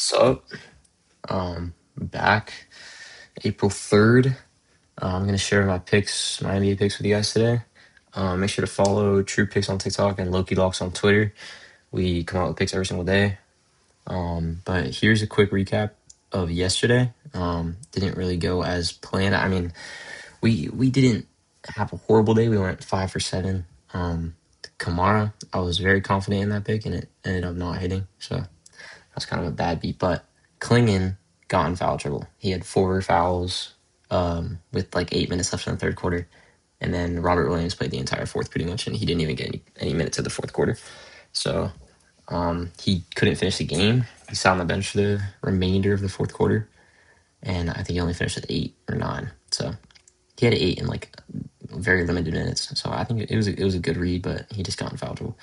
So, back April 3rd. I'm going to share my picks, my NBA picks with you guys today. Make sure to follow True Picks on TikTok and Loki Locks on Twitter. We come out with picks every single day. But here's a quick recap of yesterday. Didn't really go as planned. I mean, we didn't have a horrible day. We went 5 for 7. Kamara, I was very confident in that pick, and it ended up not hitting. So that's kind of a bad beat. But Klingon got in foul trouble. He had 4 fouls with like 8 minutes left in the third quarter. And then Robert Williams played the entire fourth pretty much, and he didn't even get any minutes of the fourth quarter. So he couldn't finish the game. He sat on the bench for the remainder of the fourth quarter. And I think he only finished with 8 or 9. So he had 8 in like very limited minutes. So I think it was a good read, but he just got in foul trouble.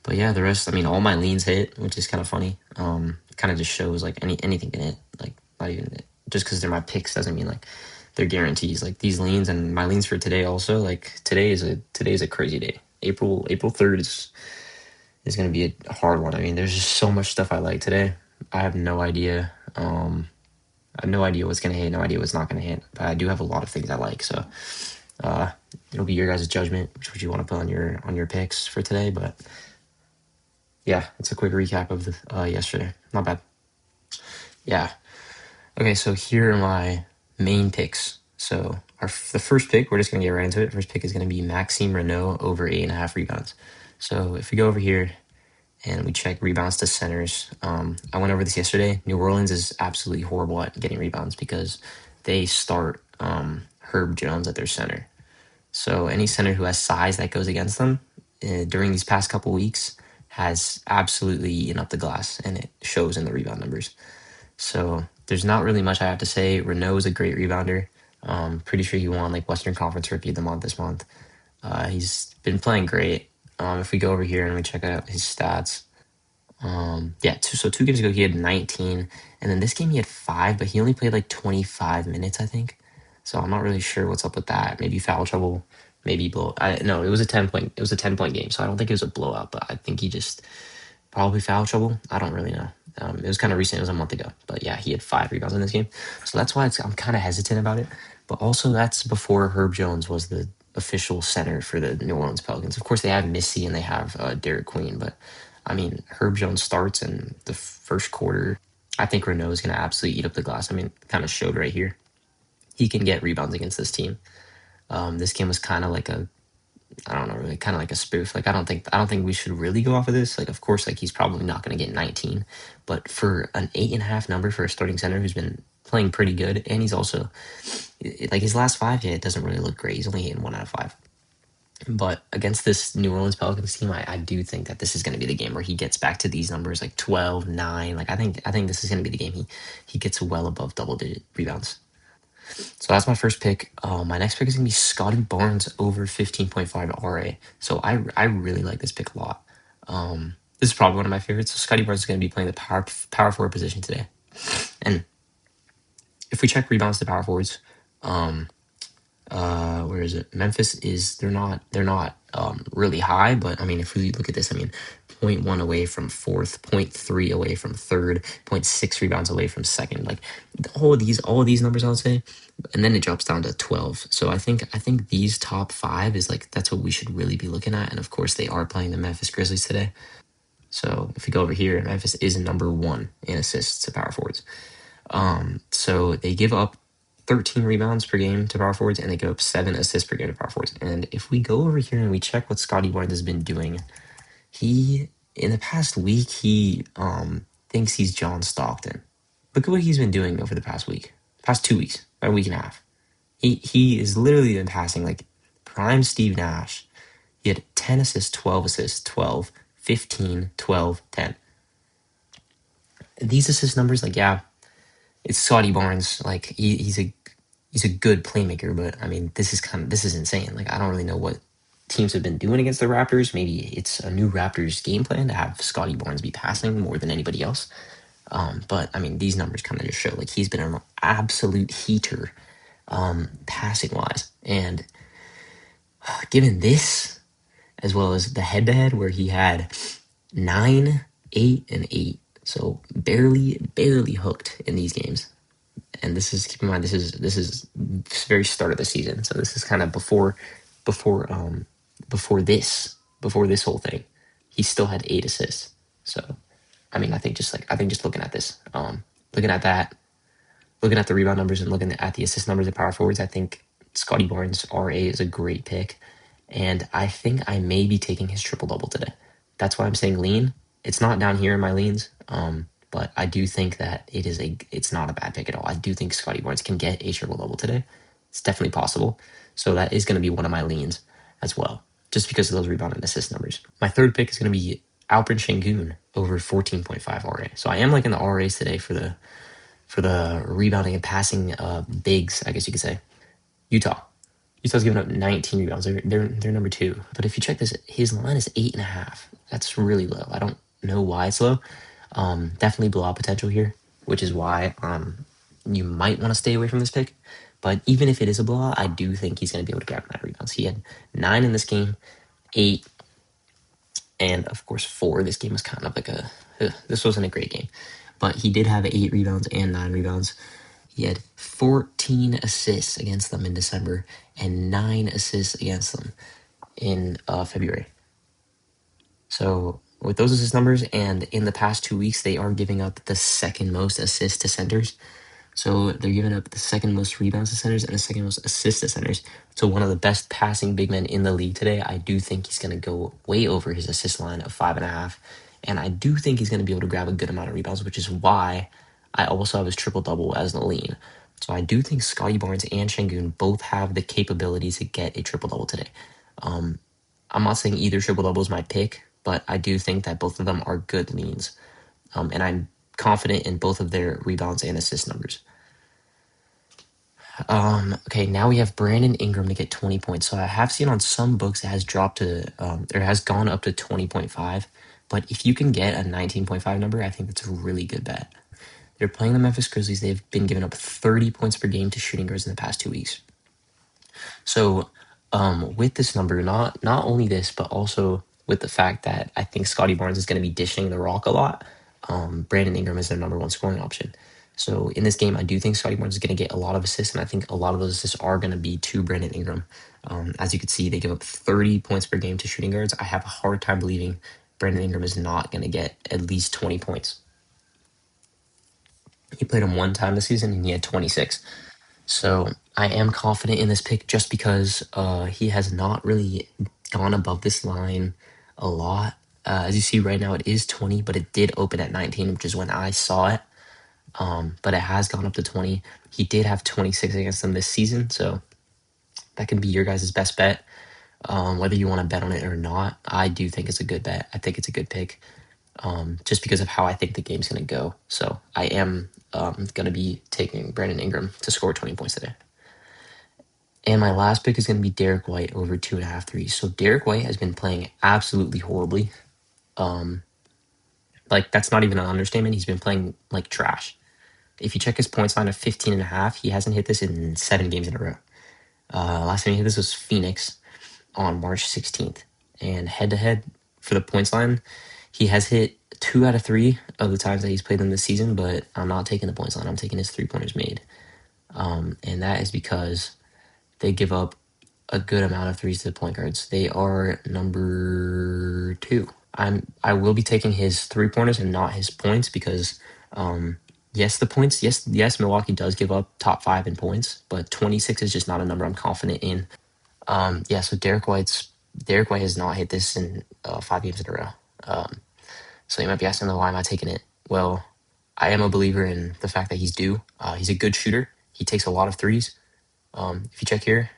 But yeah, the rest, I mean, all my leans hit, which is kind of funny. It kind of just shows like anything can hit. Like, not even just because they're my picks doesn't mean like they're guarantees. Like these leans and my leans for today also. Like today is a crazy day. April 3rd is going to be a hard one. I mean, there's just so much stuff I like today. I have no idea. I have no idea what's going to hit. No idea what's not going to hit. But I do have a lot of things I like. So it'll be your guys' judgment which would you want to put on your picks for today. But yeah, it's a quick recap of the yesterday. Not bad. Yeah. Okay, so here are my main picks. So the first pick, we're just gonna get right into it. First pick is gonna be Maxime Renault over 8.5 rebounds. So if we go over here and we check rebounds to centers, I went over this yesterday. New Orleans is absolutely horrible at getting rebounds because they start Herb Jones at their center. So any center who has size that goes against them during these past couple weeks has absolutely eaten up the glass, and it shows in the rebound numbers. So there's not really much I have to say. Renault is a great rebounder. Pretty sure he won like Western Conference Rookie of the Month this month. He's been playing great. If we go over here and we check out his stats, so 2 games ago he had 19, and then this game he had 5, but he only played like 25 minutes, I think. So I'm not really sure what's up with that. Maybe foul trouble, maybe blow. No, it was a 10 point game, so I don't think it was a blowout, but I think he just probably foul trouble. I don't really know. It was kind of recent. It was a month ago, but yeah, he had 5 rebounds in this game, so that's why I'm kind of hesitant about it. But also, that's before Herb Jones was the official center for the New Orleans Pelicans. Of course, they have Missy and they have Derek Queen, but I mean, Herb Jones starts in the first quarter. I think Renault is going to absolutely eat up the glass. I mean, kind of showed right here. He can get rebounds against this team. This game was kind of like I don't know, really kind of like a spoof. Like I don't think we should really go off of this. Like of course, like he's probably not going to get 19, but for an 8.5 number for a starting center who's been playing pretty good, and he's also like his last 5, yeah, it doesn't really look great. He's only hitting 1 out of 5. But against this New Orleans Pelicans team, I do think that this is going to be the game where he gets back to these numbers like 12, 9. Like I think this is going to be the game he gets well above double-digit rebounds. So that's my first pick. My next pick is going to be Scotty Barnes over 15.5 RA. So I really like this pick a lot. This is probably one of my favorites. So Scotty Barnes is going to be playing the power forward position today. And if we check rebounds to power forwards, where is it? Memphis is they're not really high, but I mean if we look at this, I mean 0.1 away from fourth, 0.3 away from third, 0.6 rebounds away from second. Like all of these numbers I would say, and then it drops down to 12. So I think these top 5 is like that's what we should really be looking at. And of course they are playing the Memphis Grizzlies today. So if we go over here, Memphis is number 1 in assists to power forwards. So they give up 13 rebounds per game to power forwards, and they give up 7 assists per game to power forwards. And if we go over here and we check what Scotty Barnes has been doing, he in the past week he thinks he's John Stockton. Look at what he's been doing over the past 2 weeks, about a week and a half. He has literally been passing like prime Steve Nash. He had 10 assists, 12 assists, 12, 15, 12, 10. These assist numbers, like yeah, it's Scotty Barnes. Like he's a good playmaker, but I mean this is insane. Like I don't really know what teams have been doing against the Raptors. Maybe it's a new Raptors game plan to have Scotty Barnes be passing more than anybody else. But I mean these numbers kind of just show like he's been an absolute heater passing wise. And given this, as well as the head-to-head where he had 9, 8, and 8. So barely hooked in these games. And this is, keep in mind, this is very start of the season. So this is kind of before before this whole thing. He still had 8 assists. So I mean, I think just looking at this, looking at that, looking at the rebound numbers and looking at the assist numbers of power forwards, I think Scottie Barnes RA is a great pick. And I think I may be taking his triple double today. That's why I'm saying lean. It's not down here in my leans, but I do think that it's not a bad pick at all. I do think Scottie Barnes can get a triple double today. It's definitely possible. So that is going to be one of my leans as well, just because of those rebound and assist numbers. My third pick is going to be Alperen Sengun over 14.5 RA. So I am liking the RAs today for the rebounding and passing bigs, I guess you could say. Utah's giving up 19 rebounds. They're number 2. But if you check this, his line is 8.5. That's really low. I don't know why it's low. Definitely blowout potential here, which is why you might want to stay away from this pick. But even if it is a blowout, I do think he's going to be able to grab 9 rebounds. He had 9 in this game, 8, and of course 4. This game was kind of like this wasn't a great game. But he did have 8 rebounds and 9 rebounds. He had 14 assists against them in December and 9 assists against them in February. So with those assist numbers, and in the past 2 weeks, they are giving up the second most assists to centers. So they're giving up the second most rebounds to centers and the second most assists to centers. So one of the best passing big men in the league today. I do think he's going to go way over his assist line of 5.5. And I do think he's going to be able to grab a good amount of rebounds, which is why I also have his triple-double as the lean. So I do think Scottie Barnes and Sengun both have the capabilities to get a triple-double today. I'm not saying either triple-double is my pick, but I do think that both of them are good leans. And I'm confident in both of their rebounds and assist numbers. Okay, now we have Brandon Ingram to get 20 points. So I have seen on some books it has dropped to, or has gone up to 20.5. But if you can get a 19.5 number, I think that's a really good bet. They're playing the Memphis Grizzlies. They've been giving up 30 points per game to shooting guards in the past 2 weeks. So with this number, not only this, but also with the fact that I think Scottie Barnes is going to be dishing the rock a lot, Brandon Ingram is their number 1 scoring option. So in this game, I do think Scottie Barnes is going to get a lot of assists, and I think a lot of those assists are going to be to Brandon Ingram. As you can see, they give up 30 points per game to shooting guards. I have a hard time believing Brandon Ingram is not going to get at least 20 points. He played him 1 time this season, and he had 26. So I am confident in this pick just because he has not really gone above this line a lot. As you see right now, it is 20, but it did open at 19, which is when I saw it. But it has gone up to 20. He did have 26 against them this season, so that can be your guys' best bet. Whether you want to bet on it or not, I do think it's a good bet. I think it's a good pick, just because of how I think the game's going to go. So I am going to be taking Brandon Ingram to score 20 points today. And my last pick is going to be Derek White over 2.5 threes. So Derek White has been playing absolutely horribly. That's not even an understatement. He's been playing like trash. If you check his points line of 15.5, he hasn't hit this in 7 games in a row. Last time he hit this was Phoenix on March 16th. And head-to-head for the points line, he has hit 2 out of 3 of the times that he's played them this season, but I'm not taking the points line. I'm taking his 3-pointers made. And that is because they give up a good amount of threes to the point guards. They are number 2. I will be taking his 3-pointers and not his points because yes, the points, yes, Milwaukee does give up top 5 in points, but 26 is just not a number I'm confident in. So Derek White has not hit this in 5 games in a row. So you might be asking, why am I taking it? Well, I am a believer in the fact that he's due. He's a good shooter. He takes a lot of threes. If you check here,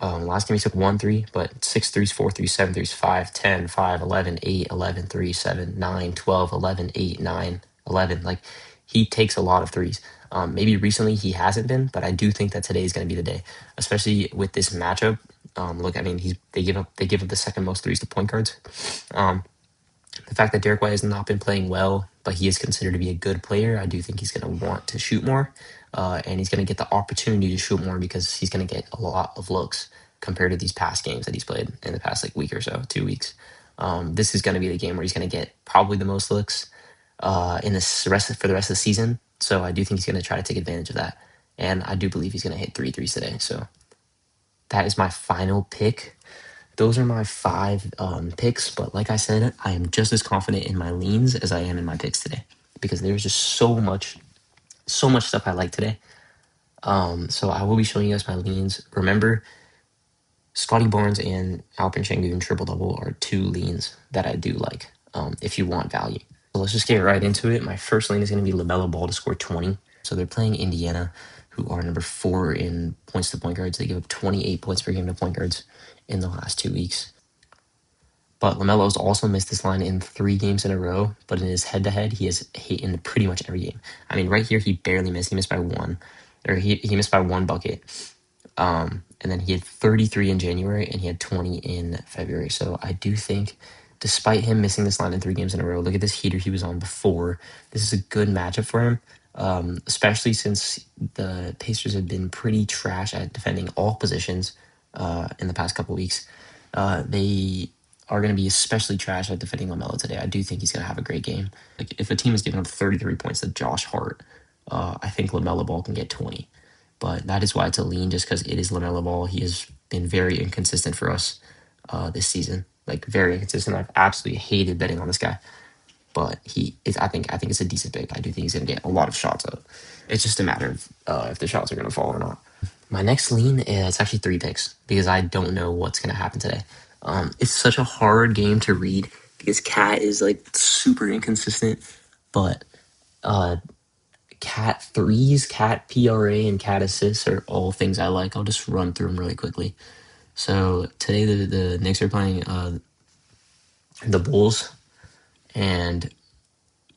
last game he took 1 3, but 6 threes, 4 threes, 7 threes, 5, 10, 5, 11, 8, 11, 3, 7, 9, 12, 11, 8, 9, 11. Like, he takes a lot of threes. Maybe recently he hasn't been, but I do think that today is going to be the day, especially with this matchup. They give up the second most threes to point guards. The fact that Derek White has not been playing well, but he is considered to be a good player, I do think he's going to want to shoot more, and he's going to get the opportunity to shoot more because he's going to get a lot of looks compared to these past games that he's played in the past week or so, 2 weeks. This is going to be the game where he's going to get probably the most looks. in this rest for the rest of the season. So I do think he's going to try to take advantage of that, and I do believe he's going to hit 3 threes today. So that is my final pick. Those are my five picks, but like I said, I am just as confident in my leans as I am in my picks today because there's just so much stuff I like today. So I will be showing you guys my leans. Remember, Scotty Barnes and Alperen Sengun triple double are two leans that I do like. If you want value, so let's just get right into it. My first lean is going to be LaMelo Ball to score 20. So they're playing Indiana, who are number 4 in points to point guards. They give up 28 points per game to point guards in the last 2 weeks. But LaMelo's also missed this line in 3 games in a row. But in his head-to-head, he has hit in pretty much every game. I mean, right here, he barely missed. He missed by 1. Or he missed by 1 bucket. And then he had 33 in January, and he had 20 in February. So I do think, despite him missing this line in 3 games in a row, look at this heater he was on before. This is a good matchup for him, especially since the Pacers have been pretty trash at defending all positions in the past couple weeks. They are going to be especially trash at defending LaMelo today. I do think he's going to have a great game. Like if a team is giving up 33 points to Josh Hart, I think LaMelo Ball can get 20. But that is why it's a lean, just because it is LaMelo Ball. He has been very inconsistent for us this season, like very inconsistent. I've absolutely hated betting on this guy, but he is. I think it's a decent pick. I do think he's going to get a lot of shots up. It's just a matter of if the shots are going to fall or not. My next lean is it's actually 3 picks because I don't know what's going to happen today. It's such a hard game to read because Cat is like super inconsistent, but Cat threes, Cat PRA, and Cat assists are all things I like. I'll just run through them really quickly. So today the Knicks are playing the Bulls, and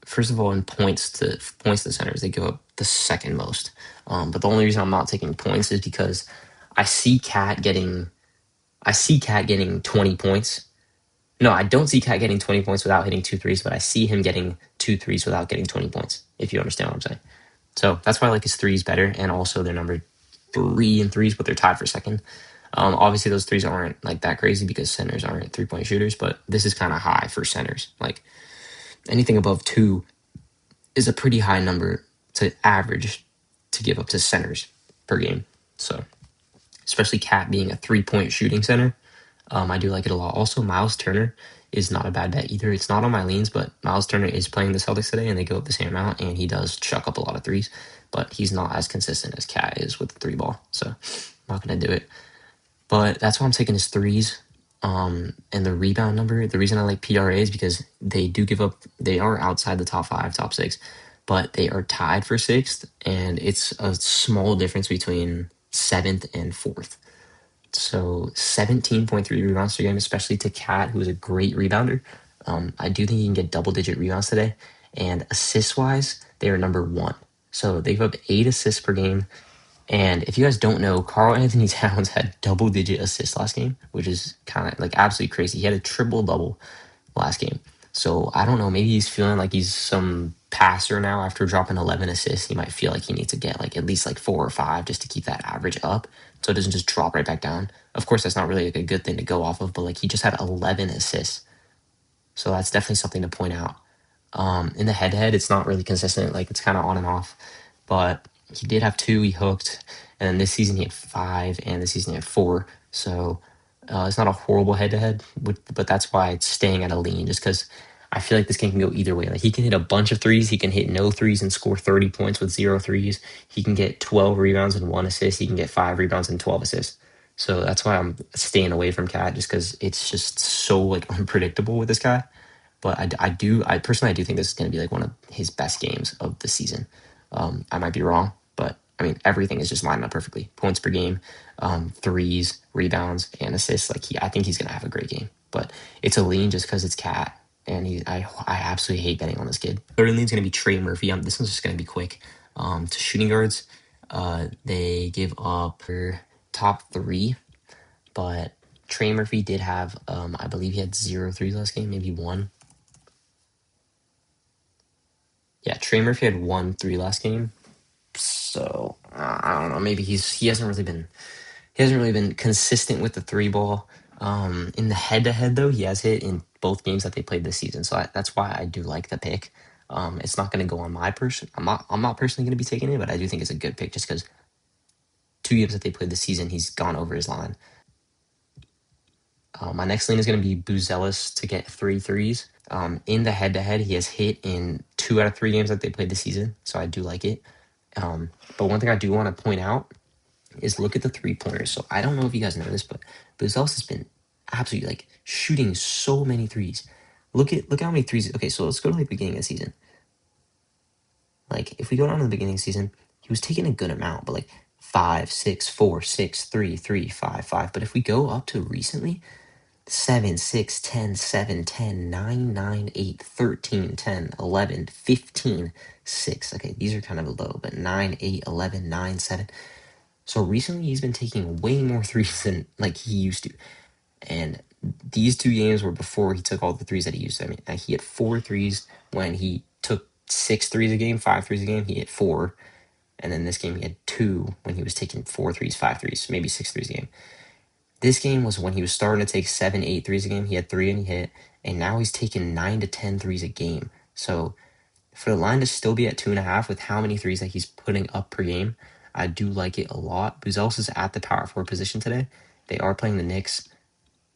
first of all, in points to centers, they give up the second most. But the only reason I'm not taking points is because I see Cat getting 20 points. No, I don't see Cat getting 20 points without hitting 2 threes, but I see him getting 2 threes without getting 20 points, if you understand what I'm saying. So that's why I like his threes better, and also they're number 3 in threes, but they're tied for second. Obviously, those threes aren't like that crazy because centers aren't 3-point shooters, but this is kind of high for centers. Like anything above 2 is a pretty high number to average to give up to centers per game. So especially Cat being a 3-point shooting center, I do like it a lot. Also, Miles Turner is not a bad bet either. It's not on my leans, but Miles Turner is playing the Celtics today, and they go up the same amount, and he does chuck up a lot of threes, but he's not as consistent as Cat is with the 3 ball, so I'm not going to do it. But that's why I'm taking his threes. And the rebound number, the reason I like PRA is because they do give up, they are outside the top 5, top 6, but they are tied for 6th, and it's a small difference between 7th and 4th. So 17.3 rebounds per game, especially to Cat, who is a great rebounder. I do think he can get double-digit rebounds today. And assists-wise, they are number 1. So they give up 8 assists per game. And if you guys don't know, Karl-Anthony Towns had double-digit assists last game, which is kind of like absolutely crazy. He had a triple-double last game. So I don't know, maybe he's feeling like he's some passer now after dropping 11 assists. He might feel like he needs to get like at least like 4 or 5 just to keep that average up so it doesn't just drop right back down. Of course, that's not really like a good thing to go off of, but like he just had 11 assists. So that's definitely something to point out. In the head-to-head, it's not really consistent. Like it's kind of on and off, but he did have 2 he hooked, and then this season he had 5, and this season he had 4. So it's not a horrible head-to-head, but that's why it's staying at a lean, just because I feel like this game can go either way. Like he can hit a bunch of threes, he can hit no threes and score 30 points with 0 threes. He can get 12 rebounds and 1 assist. He can get 5 rebounds and 12 assists. So that's why I'm staying away from Cat, just because it's just so like unpredictable with this guy. But I personally do think this is going to be like one of his best games of the season. I might be wrong, but I mean everything is just lining up perfectly. Points per game, threes, rebounds, and assists. Like I think he's going to have a great game. But it's a lean just because it's Cat, and I absolutely hate betting on this kid. Third lean is going to be Trey Murphy. This one's just going to be quick. To shooting guards, they give up their top 3, but Trey Murphy did have, I believe he had 0 threes last game, maybe 1. Yeah, Trey Murphy had 1 3 last game. So I don't know. Maybe he hasn't really been consistent with the 3 ball. In the head to head though, he has hit in both games that they played this season. So that's why I do like the pick. It's not going to go on my person. I'm not personally going to be taking it, but I do think it's a good pick just because 2 games that they played this season, he's gone over his line. My next lean is going to be Buzelis to get 3 threes. In the head-to-head, he has hit in 2 out of 3 games that they played this season, so I do like it. But one thing I do want to point out is look at the 3-pointers. So I don't know if you guys know this, but Buzelis has been absolutely like shooting so many threes. Look how many threes. Okay, so let's go to the beginning of the season. Like if we go down to the beginning of the season, he was taking a good amount, but like 5, 6, 4, 6, 3, 3, 5, 5. But if we go up to recently, 7, 6, 10, 7, 10, 9, 9, 8, 13, 10, 11, 15, 6. Okay, these are kind of low, but 9, 8, 11, 9, 7. So recently he's been taking way more threes than like he used to. And these 2 games were before he took all the threes that he used to. I mean, he had 4 threes when he took 6 threes a game, 5 threes a game. He hit 4. And then this game he had 2 when he was taking 4 threes, 5 threes, maybe 6 threes a game. This game was when he was starting to take 7, 8 threes a game. He had 3 and he hit. And now he's taking 9 to 10 threes a game. So for the line to still be at 2.5 with how many threes that he's putting up per game, I do like it a lot. Buzelis is at the power forward position today. They are playing the Knicks,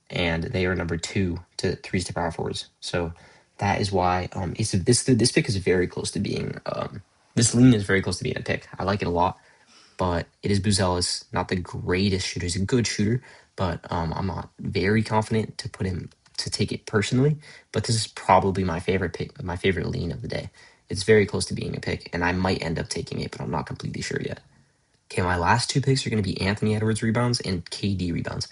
and they are number 2 to threes to power forwards. So that is why this pick is very close to being this lean is very close to being a pick. I like it a lot, but it is Buzelis, not the greatest shooter. He's a good shooter, but I'm not very confident to put him to take it personally. But this is probably my favorite pick, my favorite lean of the day. It's very close to being a pick, and I might end up taking it, but I'm not completely sure yet. Okay, my last 2 picks are going to be Anthony Edwards rebounds and KD rebounds.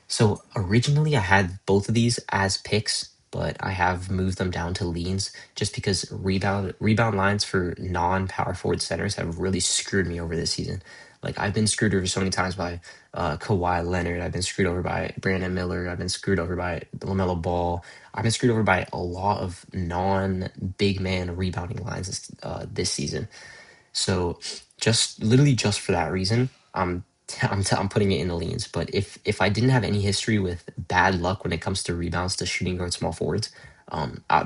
So originally I had both of these as picks, but I have moved them down to leans just because rebound lines for non-power forward centers have really screwed me over this season. Like I've been screwed over so many times by Kawhi Leonard. I've been screwed over by Brandon Miller. I've been screwed over by LaMelo Ball. I've been screwed over by a lot of non-big man rebounding lines this season. So just for that reason, I'm putting it in the leans. But if I didn't have any history with bad luck when it comes to rebounds to shooting guard small forwards,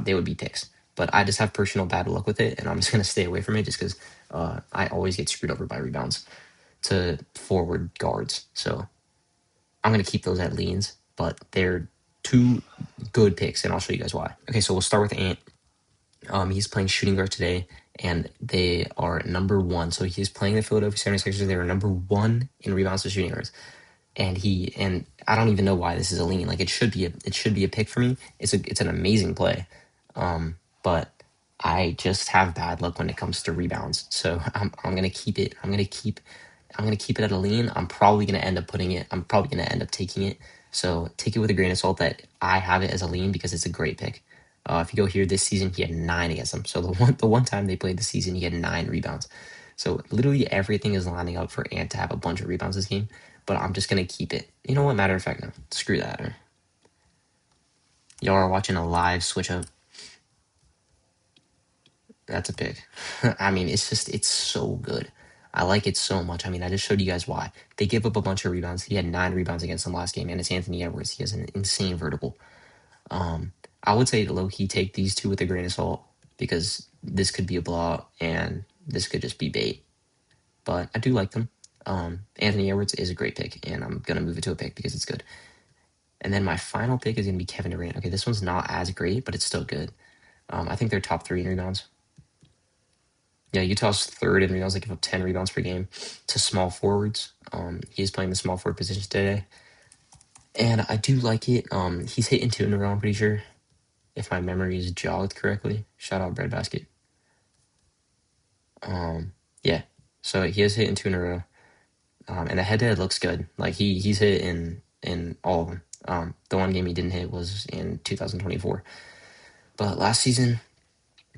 they would be picks. But I just have personal bad luck with it, and I'm just gonna stay away from it just because I always get screwed over by rebounds to forward guards. So I'm gonna keep those at leans, but they're 2 good picks, and I'll show you guys why. Okay, so we'll start with Ant. He's playing shooting guard today, and they are number 1. So he's playing the Philadelphia 76ers. They were number 1 in rebounds to shooting guards. And I don't even know why this is a lean. Like it should be a pick for me. It's an amazing play. But I just have bad luck when it comes to rebounds. So I'm gonna keep it. I'm gonna keep it at a lean. I'm probably gonna end up taking it. So take it with a grain of salt that I have it as a lean because it's a great pick. If you go here this season, he had 9 against them. So the one time they played the season, he had 9 rebounds. So literally everything is lining up for Ant to have a bunch of rebounds this game. But I'm just gonna keep it. You know what? Matter of fact, no. Screw that. Y'all are watching a live switch up. That's a pick. I mean, it's so good. I like it so much. I mean, I just showed you guys why. They give up a bunch of rebounds. He had 9 rebounds against them last game, and it's Anthony Edwards. He has an insane vertical. I would say low-key take these 2 with a grain of salt because this could be a blowout and this could just be bait. But I do like them. Anthony Edwards is a great pick, and I'm going to move it to a pick because it's good. And then my final pick is going to be Kevin Durant. Okay, this one's not as great, but it's still good. I think they're top 3 in rebounds. Yeah, Utah's 3rd in rebounds. They give up 10 rebounds per game to small forwards. He's playing the small forward position today. And I do like it. He's hitting 2 in a row, I'm pretty sure, if my memory is jogged correctly. Shout out Breadbasket. Yeah. So he has hit in 2 in a row. And the head-to-head looks good. Like he's hit in all of them. The one game he didn't hit was in 2024. But last season,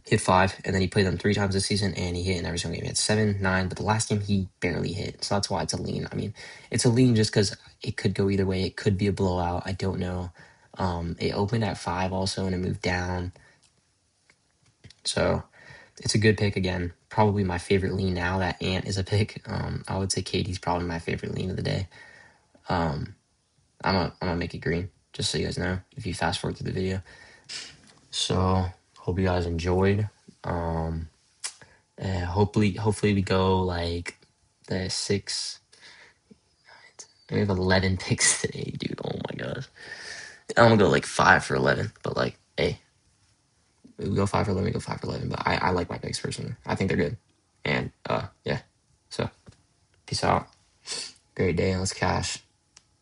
hit 5, and then he played them 3 times this season, and he hit in every single game. He had 7, 9, but the last game he barely hit. So that's why it's a lean. I mean, it's a lean just because it could go either way. It could be a blowout. I don't know. It opened at 5 also, and it moved down. So it's a good pick again. Probably my favorite lean now that Ant is a pick. I would say KD's probably my favorite lean of the day. I'm gonna make it green, just so you guys know, if you fast forward through the video. So hope you guys enjoyed. Hopefully we go like the 6. We have 11 picks today, dude. Oh my gosh. I'm gonna go like 5 for 11, but like, hey, we go 5 for 11, we go 5 for 11. But I like my picks personally. I think they're good. And yeah. So peace out. Great day. Let's cash.